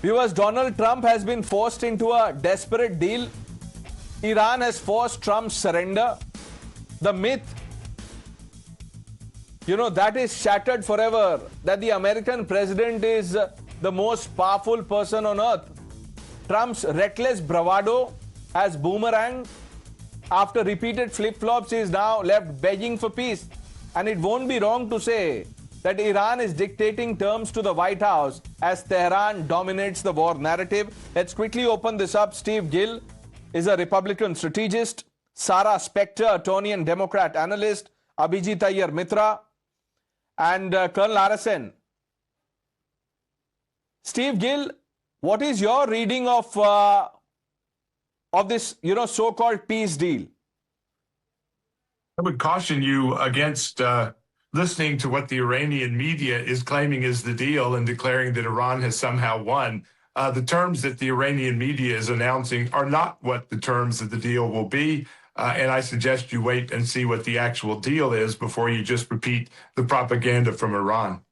Viewers, Donald Trump has been forced into a desperate deal. Iran has forced Trump's surrender. The myth, that is shattered forever, that the American president is the most powerful person on earth. Trump's reckless bravado has boomeranged. After repeated flip-flops, he is now left begging for peace. And it won't be wrong to say that Iran is dictating terms to the White House as Tehran dominates the war narrative. Let's quickly open this up. Steve Gill is a Republican strategist. Sarah Spector, attorney and Democrat analyst. Abhijit Iyer Mitra and Colonel RSN. Steve Gill, what is your reading of this, so-called peace deal? I would caution you against listening to what the Iranian media is claiming is the deal and declaring that Iran has somehow won. The terms that the Iranian media is announcing are not what the terms of the deal will be. And I suggest you wait and see what the actual deal is before you just repeat the propaganda from Iran.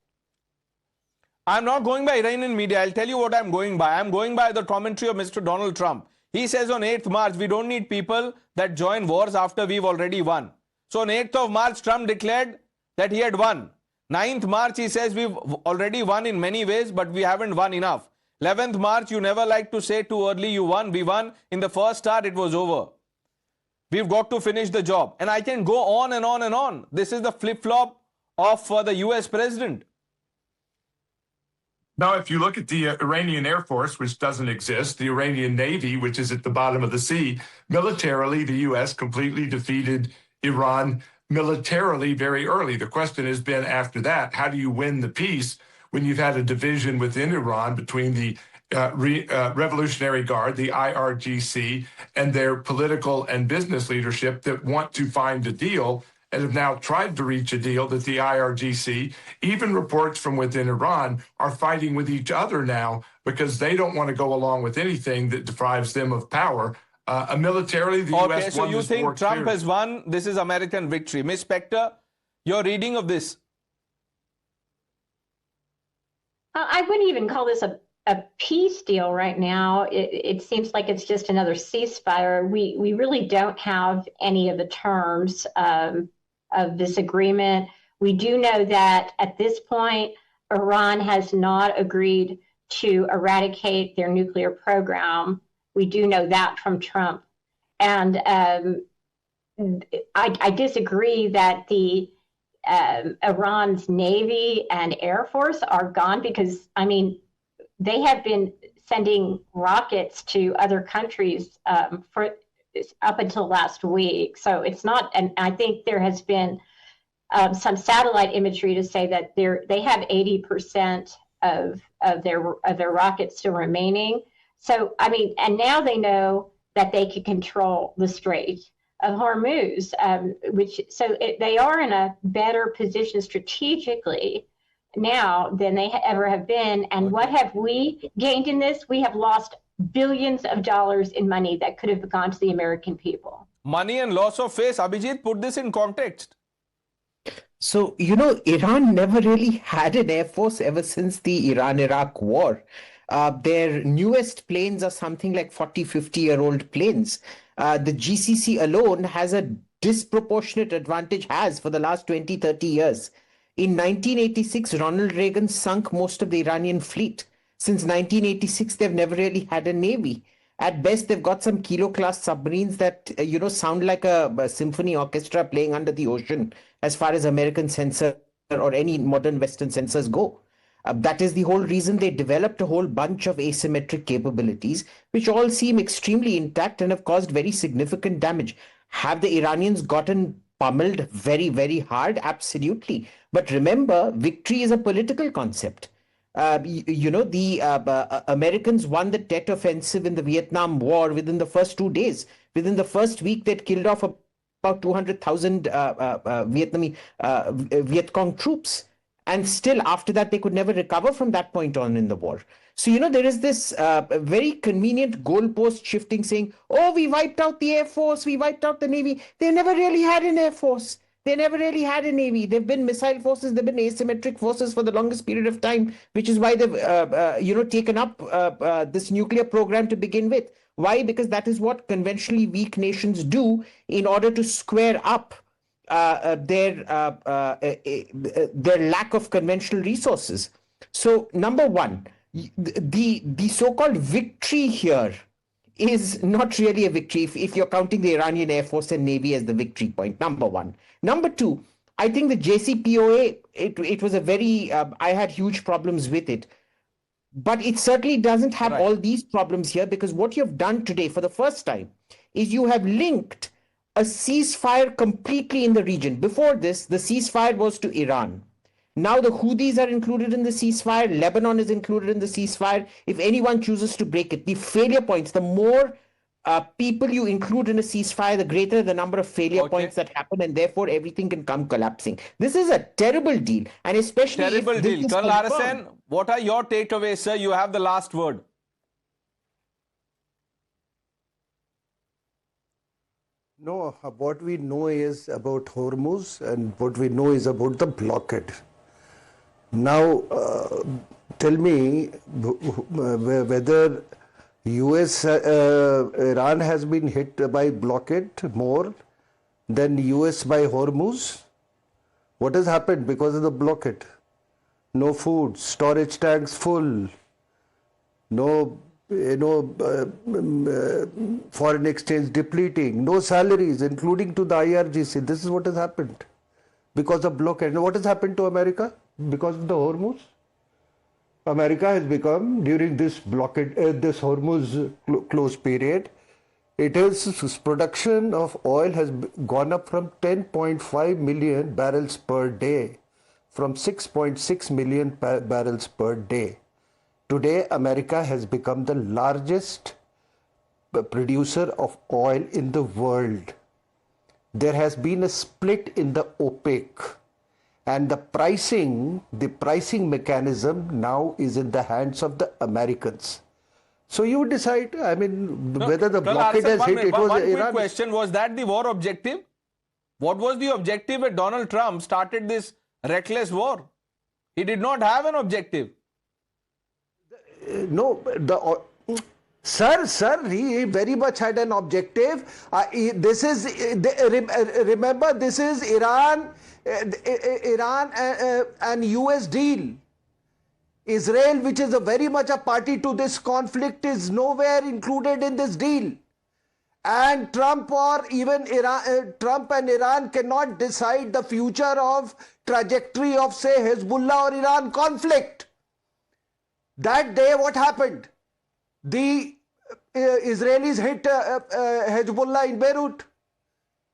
I'm not going by Iranian media. I'll tell you what I'm going by. I'm going by the commentary of Mr. Donald Trump. He says on 8th March, we don't need people that join wars after we've already won. So on 8th of March, Trump declared that he had won. 9th March, he says we've already won in many ways, but we haven't won enough. 11th March, you never like to say too early you won. We won. In the first start, it was over. We've got to finish the job. And I can go on and on and on. This is the flip-flop of the US president. Now, if you look at the Iranian Air Force, which doesn't exist, the Iranian Navy, which is at the bottom of the sea, militarily, the U.S. completely defeated Iran militarily very early. The question has been after that, how do you win the peace when you've had a division within Iran between the Revolutionary Guard, the IRGC, and their political and business leadership that want to find a deal and have now tried to reach a deal that the IRGC, even reports from within Iran, are fighting with each other now because they don't want to go along with anything that deprives them of power. Militarily, the U.S. won this war. Okay, so you think Trump has won? This is American victory. Ms. Spector, your reading of this? I wouldn't even call this a peace deal right now. It seems like it's just another ceasefire. We really don't have any of the terms of this agreement. We do know that at this point, Iran has not agreed to eradicate their nuclear program. We do know that from Trump. And I disagree that Iran's Navy and Air Force are gone because, I mean, they have been sending rockets to other countries for up until last week. So it's not, and I think there has been some satellite imagery to say that they have 80% of their rockets still remaining. So, I mean, and now they know that they can control the Strait of Hormuz, they are in a better position strategically now than they ever have been. And what have we gained in this? We have lost billions of dollars in money that could have gone to the American people. Money and loss of face. Abhijit, put this in context. So, Iran never really had an air force ever since the Iran-Iraq war. Their newest planes are something like 40, 50-year-old planes. The GCC alone has a disproportionate advantage, for the last 20, 30 years. In 1986, Ronald Reagan sunk most of the Iranian fleet. Since 1986, they've never really had a navy. At best, they've got some kilo-class submarines that, sound like a symphony orchestra playing under the ocean as far as American censor or any modern Western censors go. That is the whole reason they developed a whole bunch of asymmetric capabilities, which all seem extremely intact and have caused very significant damage. Have the Iranians gotten pummeled very, very hard? Absolutely. But remember, victory is a political concept. The Americans won the Tet Offensive in the Vietnam War within the first 2 days. Within the first week, they'd killed off about 200,000 Viet Cong troops. And still, after that, they could never recover from that point on in the war. So, there is this very convenient goalpost shifting saying, oh, we wiped out the Air Force, we wiped out the Navy. They never really had an Air Force. They never really had a navy. They've been missile forces. They've been asymmetric forces for the longest period of time, which is why they've, taken up this nuclear program to begin with. Why? Because that is what conventionally weak nations do in order to square up their lack of conventional resources. So, number one, the so-called victory here is not really a victory if you're counting the Iranian Air Force and Navy as the victory point, number one. Number two, I think the JCPOA, it was a very, I had huge problems with it. But it certainly doesn't have all these problems here, because what you've done today for the first time is you have linked a ceasefire completely in the region. Before this, the ceasefire was to Iran. Now the Houthis are included in the ceasefire. Lebanon is included in the ceasefire. If anyone chooses to break it, the failure points, the more people you include in a ceasefire, the greater the number of failure points that happen, and therefore everything can come collapsing. This is a terrible deal, and especially terrible deal. Colonel Arasen, what are your takeaways, sir? You have the last word. No, what we know is about Hormuz, and what we know is about the blockade. Now, tell me whether US, Iran has been hit by blockade more than US by Hormuz. What has happened because of the blockade? No food, storage tanks full, no, foreign exchange depleting, no salaries, including to the IRGC. This is what has happened because of blockade. Now, what has happened to America because of the Hormuz? America has become, during this blockade, this Hormuz close period, its production of oil has gone up from 10.5 million barrels per day, from 6.6 million barrels per day. Today, America has become the largest producer of oil in the world. There has been a split in the OPEC. And the pricing mechanism now is in the hands of the Americans. So you decide, I mean, whether the blockade has hit, it was one Iran. Quick question, was that the war objective? What was the objective when Donald Trump started this reckless war? He did not have an objective. No, Sir, he very much had an objective. Remember, this is Iran and US deal. Israel, which is very much a party to this conflict, is nowhere included in this deal. And Trump or even Trump and Iran cannot decide the future of trajectory of, say, Hezbollah or Iran conflict. That day, what happened? The Israelis hit Hezbollah in Beirut.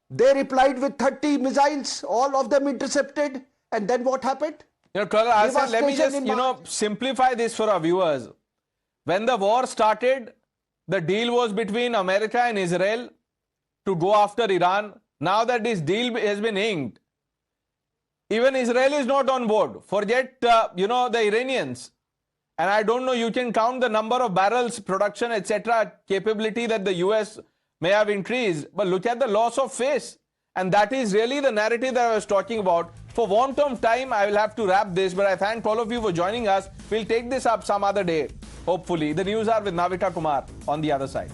They replied with 30 missiles, all of them intercepted. And then what happened? Colonel Arasen, let me just, simplify this for our viewers. When the war started, the deal was between America and Israel to go after Iran. Now that this deal has been inked, even Israel is not on board. Forget, the Iranians. And I don't know, you can count the number of barrels, production, etc., capability that the US may have increased. But look at the loss of face. And that is really the narrative that I was talking about. For want of time, I will have to wrap this. But I thank all of you for joining us. We'll take this up some other day, hopefully. The news are with Navita Kumar on the other side.